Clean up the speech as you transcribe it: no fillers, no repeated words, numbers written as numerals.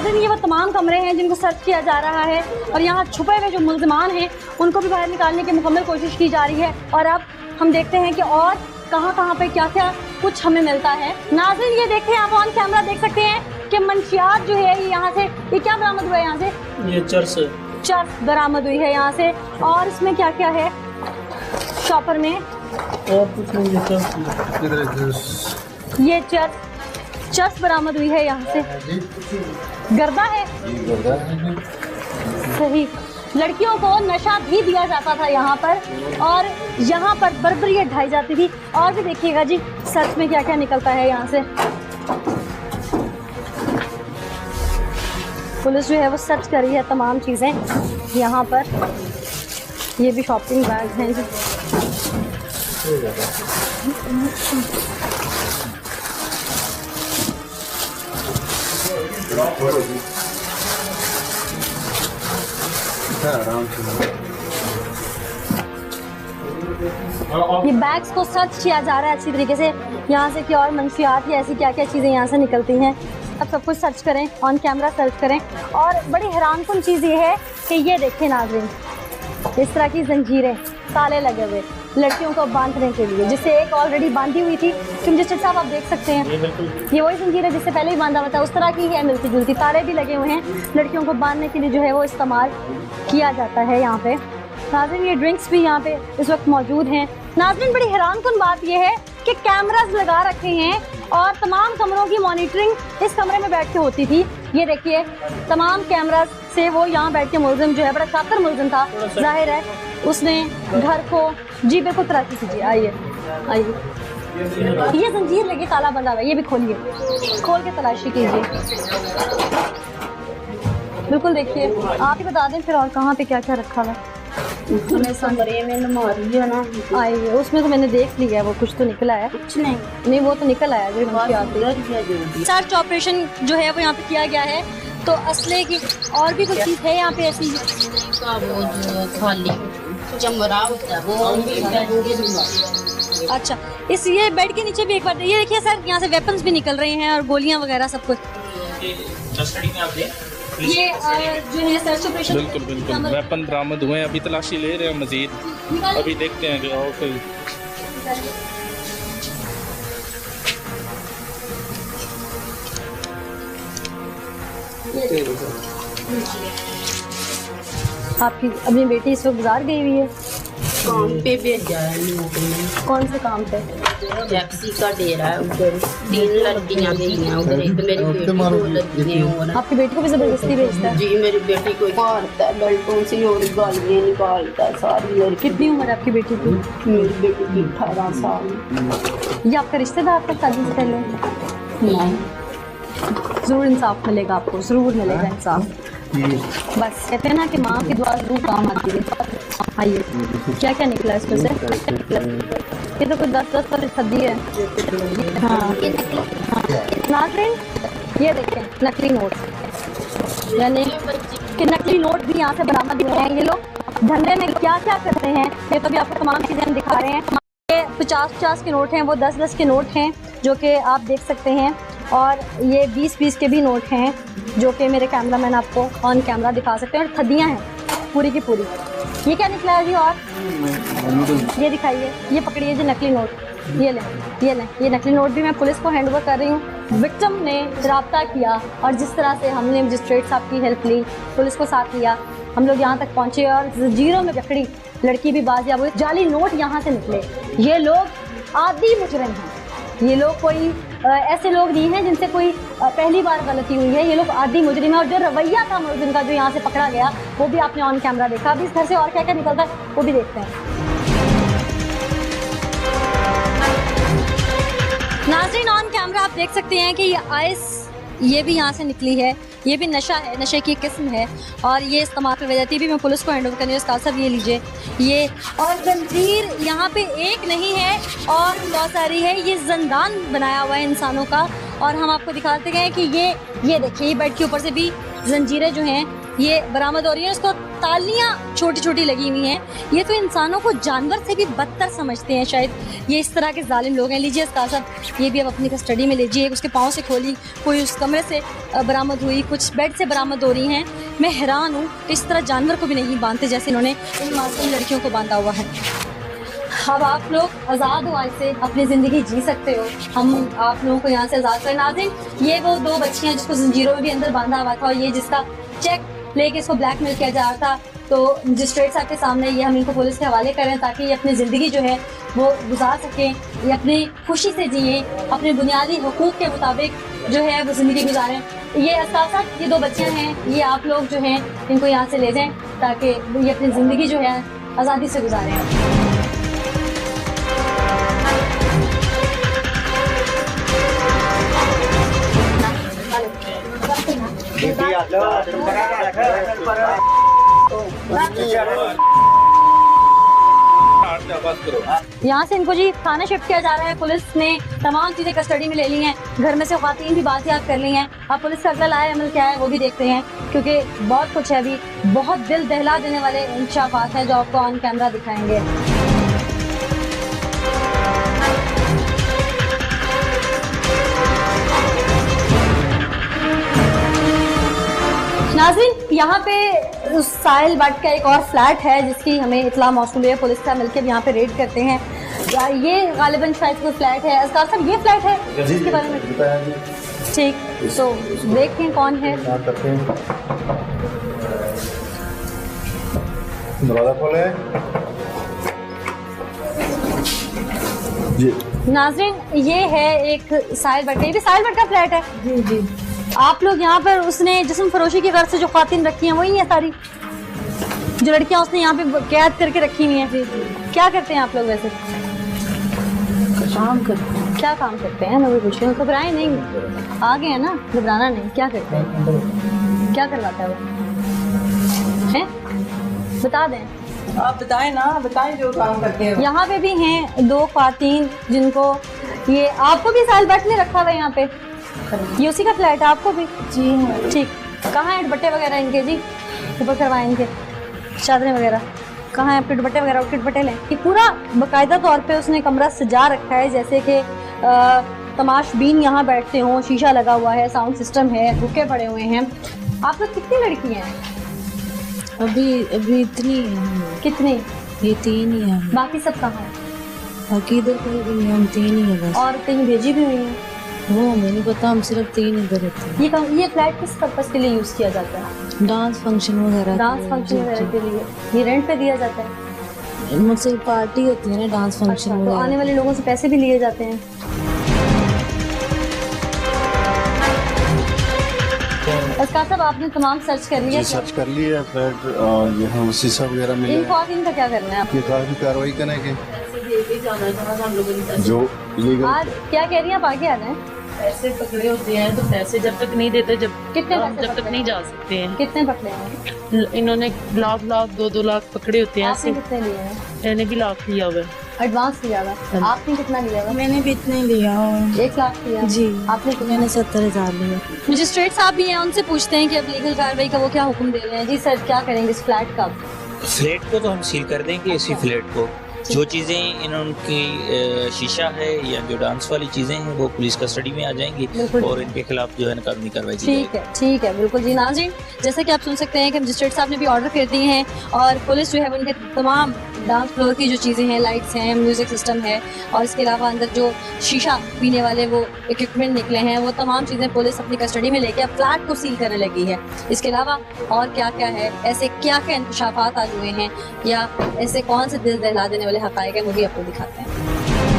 नाज़रीन ये वो तमाम कमरे हैं जिनको सर्च किया जा रहा है और यहाँ छुपे हुए जो मुल्ज़िमान हैं उनको भी बाहर निकालने की मुकम्मल कोशिश की जा रही है। और अब हम देखते हैं कि और कहाँ पे क्या क्या कुछ हमें मिलता है। नाज़रीन ये देखें, आप ऑन कैमरा देख सकते हैं कि मंशियात जो है यहाँ से, ये क्या बरामद हुआ है यहाँ से? ये चर्च बरामद हुई है यहाँ से। और इसमें क्या क्या है शॉपर में? और कुछ नहीं, ये चर्च बरामद हुई है यहाँ से। गर्दा है सही। लड़कियों को नशा भी दिया जाता था यहाँ पर और यहाँ पर बर्बरियत ढाई जाती थी। और भी देखिएगा जी सर्च में क्या क्या निकलता है यहाँ से। पुलिस जो है वो सर्च कर रही है तमाम चीज़ें यहाँ पर। ये भी शॉपिंग बैग हैं जी। ये बैग्स को सर्च किया जा रहा है अच्छी तरीके से यहाँ से कि और मंशियात या ऐसी क्या क्या चीज़ें यहाँ से निकलती हैं। अब सब कुछ सर्च करें, ऑन कैमरा सर्च करें। और बड़ी हैरानकुन चीज़ ये है कि ये देखें नाज़रीन, इस तरह की जंजीरें, ताले लगे हुए लड़कियों को बांधने के लिए, जिससे एक ऑलरेडी बांधी हुई थी। मजिस्ट्रेट साहब आप देख सकते हैं ये वही जंजीर है जिससे पहले ही बांधा हुआ था, उस तरह की है, मिलती जुलती। ताले भी लगे हुए हैं, लड़कियों को बांधने के लिए जो है वो इस्तेमाल किया जाता है यहाँ पे। नाज़रीन ये ड्रिंक्स भी यहाँ पे इस वक्त मौजूद हैं। नाज़रीन बड़ी हैरानकुन बात यह है कि कैमरास लगा रखे हैं और तमाम कमरों की मॉनिटरिंग इस कमरे में बैठ के होती थी। ये देखिए तमाम कैमरास से वो यहाँ बैठ के मुलजिम जो है, बड़ा शातिर मुलजिम था, जाहिर है उसने घर को जी बिल्कुल तलाशी कीजिए। आइए आइए, ये जंजीर लगी, ताला बंधा हुआ है, ये भी खोलिए, खोल के तलाशी कीजिए। बिल्कुल देखिए, आप ही बता दें फिर और कहाँ पे क्या क्या रखा हुआ है। कमरे में अलमारी है ना, आइए, उसमें तो मैंने देख लिया है, वो कुछ तो निकला है। कुछ नहीं वो तो निकल आया जो सर्च ऑपरेशन जो है वो यहाँ पे किया गया है। तो असले की और भी कुछ चीज़ है यहाँ पे ऐसी वो जो खाली चमड़ा होता है वो। अच्छा, इस ये बेड के नीचे भी एक बार ये देखिए सर, यहाँ से वेपन्स भी निकल रहे हैं और गोलियाँ वगैरह सब कुछ। ये जो है सर्च ऑपरेशन बिल्कुल वेपन बरामद हुए हैं, अभी तलाशी ले रहे हैं मजीद, अभी देखते हैं कि और कोई। आपकी अपनी बेटी इस वक्त बाजार गई हुई है, काम पे भेजा है लोगों ने। कौन से काम पे? टैक्सी का डेरा है उधर, 3 लड़कियां गई हैं उधर, एक मेरी बेटी 2 लड़कियां और आपकी बेटी को भी जबरदस्ती भेजता है? जी मेरी बेटी को मारता है, बेल्टों से और गालियाँ निकालता है सारी लड़की। कितनी उम्र है आपकी बेटी की? मेरी बेटी की 18 साल। ये आपका रिश्तेदार था शादी से पहले? नहीं, ज़रूर इंसाफ मिलेगा आपको, ज़रूर मिलेगा इंसाफ। बस कहते हैं ना कि माँ की दुआ जरूर काम आती है। आइए, क्या क्या निकला इसमें से? ये तो कुछ 10-10 वाली सब्जी है। हाँ नाज़रीन ये देखें, नकली नोट, यानी कि नकली नोट भी यहाँ से बरामद हुए हैं। ये लोग धंधे में क्या क्या करते हैं ये तो भी आपको तमाम चीज़ें हम दिखा रहे हैं। ये 50-50 के नोट हैं, वो 10-10 के नोट हैं जो कि आप देख सकते हैं। और ये 20-20 के भी नोट हैं जो कि मेरे कैमरामैन आपको ऑन कैमरा दिखा सकते हैं। और खदियाँ हैं पूरी की पूरी। ये क्या निकला है जी? और ये दिखाइए, ये पकड़िए जी नकली नोट, ये लें, ये नकली नोट भी मैं पुलिस को हैंड ओवर कर रही हूँ। विक्टिम ने रब्ता किया और जिस तरह से हमने मजिस्ट्रेट साहब की हेल्प ली, पुलिस को साथ लिया, हम लोग यहाँ तक पहुँचे और जंजीरों में जकड़ी लड़की भी बाजियाब हुई। जाली नोट यहाँ से निकले। ये लोग आदी मुजरिम हैं, ये लोग कोई ऐसे लोग नहीं हैं जिनसे कोई पहली बार गलती हुई है। ये लोग आदी मुजरिम है। और जो रवैया था मुजरिम का जो यहाँ से पकड़ा गया वो भी आपने ऑन कैमरा देखा। अभी इस घर से और क्या क्या निकलता है वो भी देखते हैं। नाज़रीन ऑन कैमरा आप देख सकते हैं कि ये आइस ये भी यहाँ से निकली है, ये भी नशा है, नशे की किस्म है और ये इस्तेमाल कर जाती है। भी मैं पुलिस को हैंड ओवर करनी है। उस्ताद साहब ये लीजिए, ये और जंजीर यहाँ पे एक नहीं है और बहुत सारी है। ये जंदान बनाया हुआ है इंसानों का। और हम आपको दिखाते हैं कि ये देखिए, ये बेड के ऊपर से भी जंजीरें जो हैं ये बरामद हो रही है। उसको तालियां छोटी छोटी लगी हुई हैं। ये तो इंसानों को जानवर से भी बदतर समझते हैं शायद, ये इस तरह के जालिम लोग हैं। लीजिए अस्ताद साहब, ये भी अब अपनी कस्टडी में लीजिए। उसके पाँव से खोली, कोई उस कमरे से बरामद हुई, कुछ बेड से बरामद हो रही हैं। मैं हैरान हूँ, इस तरह जानवर को भी नहीं बांधते जैसे इन्होंने इन मासूम लड़कियों को बांधा हुआ है। अब आप लोग आज़ाद हो, आज से अपनी ज़िंदगी जी सकते हो। हम आप लोगों को यहाँ से आज़ाद करें। नाज़रीन, ये वो 2 बच्चियाँ जिसको जंजीरों में भी अंदर बांधा हुआ था, और ये जिसका चेक लेके इसको ब्लैकमेल किया जा रहा था, तो मजिस्ट्रेट साहब के सामने ये हम इनको पुलिस के हवाले करें ताकि ये अपनी ज़िंदगी जो है वो गुजार सकें, ये अपनी खुशी से जिए, अपने बुनियादी हुकूक के मुताबिक जो है वो ज़िंदगी गुजारें। ये अस्ताद, ये 2 बच्चियाँ हैं, ये आप लोग जो हैं इनको यहाँ से ले जाएँ ताकि ये अपनी ज़िंदगी जो है आज़ादी से गुजारें। यहाँ से इनको जी थाने शिफ्ट किया जा रहा है। पुलिस ने तमाम चीजें कस्टडी में ले ली हैं। घर में से ख्वातीन भी बात याद कर ली हैं। अब पुलिस का अगला लाया अमल क्या है वो भी देखते हैं, क्योंकि बहुत कुछ है अभी। बहुत दिल दहला देने वाले इंकशाफात हैं जो आपको ऑन कैमरा दिखाएंगे। नाज़रीन, यहाँ पे उस साहिल भट्ट का एक और फ्लैट है जिसकी हमें इतला मौसूल है। पुलिस का मिलकर यहाँ पे रेड करते हैं। ये गालिबन शायद कोई फ्लैट है। अस्ताद साहब, ये फ्लैट है जिसके बारे में? ठीक, तो देखते हैं कौन है। दरवाजा खोले जी। नाज़रीन, ये है एक साहिल भट्ट का, ये भी साहिल भट्ट का फ्लैट है। जी जी। आप लोग यहाँ पर उसने जिस्म फरोशी की गर्ज से जो ख्वातीन रखी हैं वही है सारी, जो लड़कियाँ उसने यहाँ पे कैद करके रखी हुई हैं। क्या करते हैं आप लोग वैसे? काम करते हैं। क्या काम करते हैं? मैं वही पूछ रही हूँ। घबराए नहीं, आ गए हैं ना, घबराना नहीं। क्या करते हैं? क्या करवाता है वो? हैं? बता दें। आप बताएं ना, बताएं जो काम करते हैं। यहाँ पे भी हैं 2 ख्वातीन जिनको ये आपको भी साहिल भट्ट ने रखा हुआ है यहाँ पे। ये उसी का फ्लैट है आपको भी? जी ठीक। कहाँ है दुपट्टे वगैरह इनके जी? ऊपर करवाएं इनके चादरें वगैरह। कहाँ है आपके दुपट्टे वगैरह? उनके दुपट्टे लें। ये पूरा बाकायदा तौर पे उसने कमरा सजा रखा है जैसे कि तमाशबीन यहाँ बैठते हों। शीशा लगा हुआ है, साउंड सिस्टम है, हुक्के पड़े हुए हैं। आप लोग कितनी लड़की हैं? अभी इतनी है। कितनी? ये 3 ही है। बाकी सब कहाँ है? बाकी इधर कोई भी नहीं, हम 3 ही है बस। और कहीं भेजी भी हुई हैं? वो हमें नहीं पता, हम सिर्फ 3 इधर रहते हैं। ये फ्लैट किस पर्पस के लिए यूज़ किया जाता है? डांस फंक्शन वगैरह। डांस फंक्शन वगैरह के लिए ये रेंट पे दिया जाता है? मुझसे पार्टी होती है ना, डांस फंक्शन अच्छा, तो वगैरह। आने वाले लोगों से पैसे भी लिए जाते हैं? अस्ताद साहब, आपने तमाम सर्च कर लिया? सर्च कर लिया फ्लैट, यहाँ शीशा वगैरह मिला इन है। ख्वातीन का क्या करना है आपको? ये काफी कार्रवाई करेंगे जो लीगल। आज क्या कह रही हैं आप? आगे आ जाएं। पैसे पकड़े होते हैं तो पैसे जब तक नहीं देते, कितने हम पैसे जब तक पकड़े नहीं हैं? जा सकते हैं। कितने पकड़े हैं? इन्होंने लाख 2-2 लाख पकड़े होते हैं। आपने कितने लिए हैं? मैंने भी लाख लिया हुआ है। एडवांस लिया हुआ? आपने कितना लिया हुआ? मैंने भी इतने लिया हुआ है। 1 लाख लिया जी। आपने कितना? मैंने 70,000 लिया। मजिस्ट्रेट साहब भी हैं, उनसे पूछते हैं कि अब लीगल कार्रवाई का वो क्या हुक्म दे रहे हैं। जी सर, क्या करेंगे इस फ्लैट का? फ्लैट को तो हम सील कर देंगे, इसी फ्लैट को। जो चीज़ें इनकी शीशा है या जो डांस वाली चीज़ें हैं वो पुलिस कस्टडी में आ जाएंगी और इनके खिलाफ जो है कानूनी कार्रवाई की जाएगी। ठीक है, बिल्कुल जी। नाज़रीन, जैसे कि आप सुन सकते हैं कि मजिस्ट्रेट साहब ने भी ऑर्डर कर दिए हैं और पुलिस जो है उनके तमाम डांस फ्लोर की जो चीज़ें हैं, लाइट्स हैं, म्यूज़िक सिस्टम है और इसके अलावा अंदर जो शीशा पीने वाले वो इक्विपमेंट निकले हैं, वो तमाम चीज़ें पुलिस अपनी कस्टडी में लेके अब फ्लैट को सील करने लगी है। इसके अलावा और क्या क्या है, ऐसे क्या क्या इंकशाफात आज हुए हैं या ऐसे कौन से दिल दहला देने वाले हक़ाइक़ हैं, वो भी आपको दिखाते हैं।